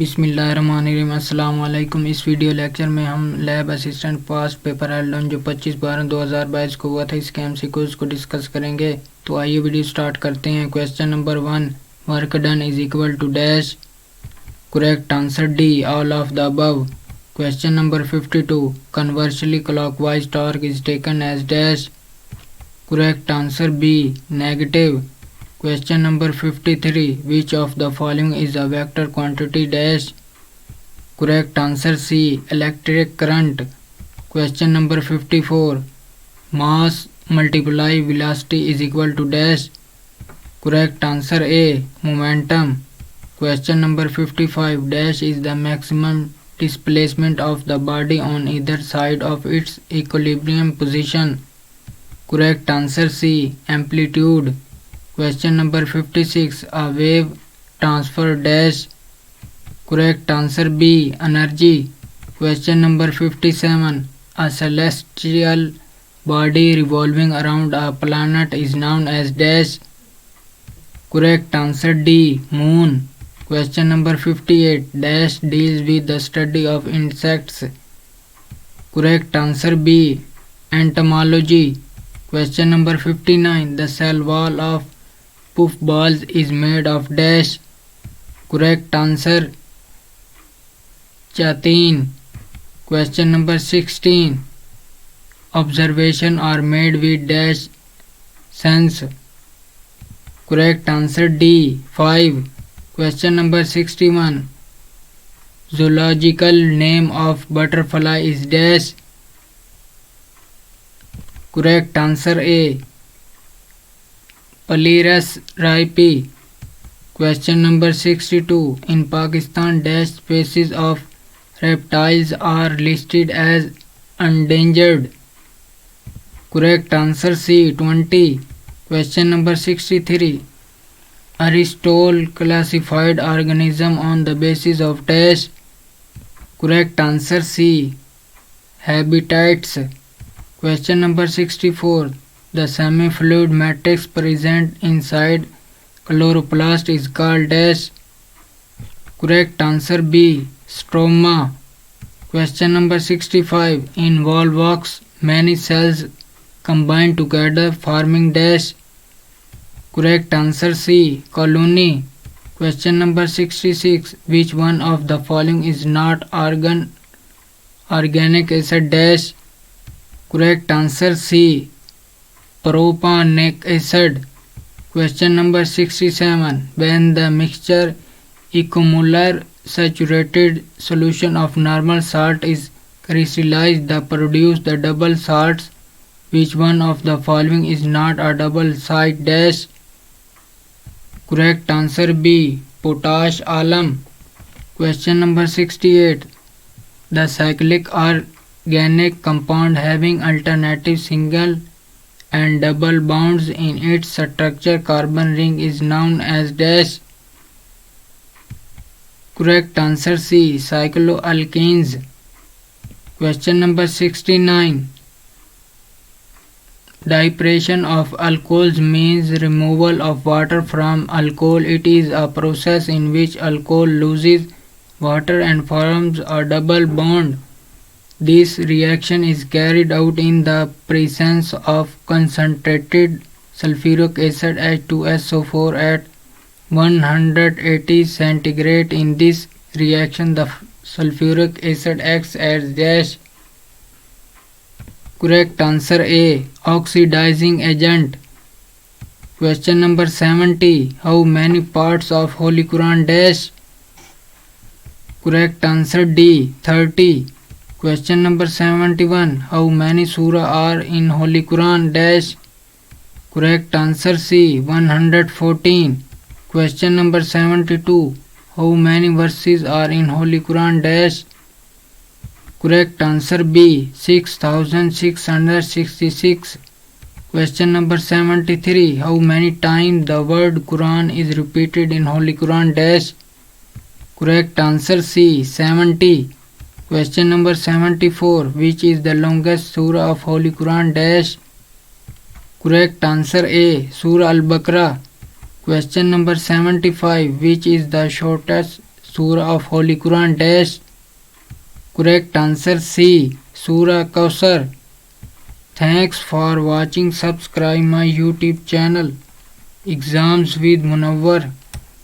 बिस्मिल्लाहिर्रहमानिर्रहीम। अस्सलाम वालेकुम। इस वीडियो लेक्चर में हम लैब असिस्टेंट पास पेपर एल्डन जो 25/12/2022 को हुआ था इसके एमसीक्यूज को डिस्कस करेंगे। तो आइए वीडियो स्टार्ट करते हैं। Question number 1, work done is equal to dash. Correct answer D, all of the above. Question number 52, conversely clockwise torque is taken as dash. Correct answer B, negative. Question number 53, which of the following is a vector quantity dash? Correct answer C, electric current. Question number 54, mass multiply velocity is equal to dash. Correct answer A, momentum. Question number 55, dash is the maximum displacement of the body on either side of its equilibrium position. Correct answer C, amplitude. Question number 56, a wave transfer dash. Correct answer B, energy. Question number 57, a celestial body revolving around a planet is known as dash. Correct answer D, moon. Question number 58, dash deals with the study of insects. Correct answer B, entomology. Question number 59, the cell wall of puffballs is made of dash. Correct answer chatin. Question number 16, observation are made with dash sense. Correct answer D, 5. Question number 61, zoological name of butterfly is dash. Correct answer A, Palearus raipi. Question number 62, in Pakistan dash species of reptiles are listed as endangered. Correct answer C, 20. Question number 63, Aristotle classified organism on the basis of dash. Correct answer C, habitats. Question number 64, the semi-fluid matrix present inside chloroplast is called dash. Correct answer B, stroma. Question number 65, in volvox many cells combine together forming dash. Correct answer C, colony. Question number 66, which one of the following is not organic acid dash. Correct answer C, propanic acid. Question number 67, when the mixture equimolar saturated solution of normal salt is crystallized to produce the double salts, which one of the following is not a double side dash. Correct answer B, potash alum. Question number 68, the cyclic organic compound having alternative single and double bonds in its structure carbon ring is known as dash. Correct answer C, cycloalkenes. Question number 69, depression of alcohols means removal of water from alcohol. It is a process in which alcohol loses water and forms a double bond. This reaction is carried out in the presence of concentrated sulfuric acid H2SO4 at 180 centigrade. In this reaction, the sulfuric acid acts as dash. Correct answer A, oxidizing agent. Question number 70, how many parts of Holy Quran dash. Correct answer D, 30. Question number 71, how many surah are in Holy Quran dash. Correct answer C, 114. Question number 72, how many verses are in Holy Quran dash. Correct answer B, 6666. Question number 73, how many times the word Quran is repeated in Holy Quran dash. Correct answer C, 70. Question number 74, which is the longest surah of Holy Quran dash. Correct answer A, Surah Al-Baqarah. Question number 75, which is the shortest Surah of Holy Quran dash. Correct answer C. Surah Kausar. Thanks for watching. Subscribe my YouTube channel. Exams with Munawwar.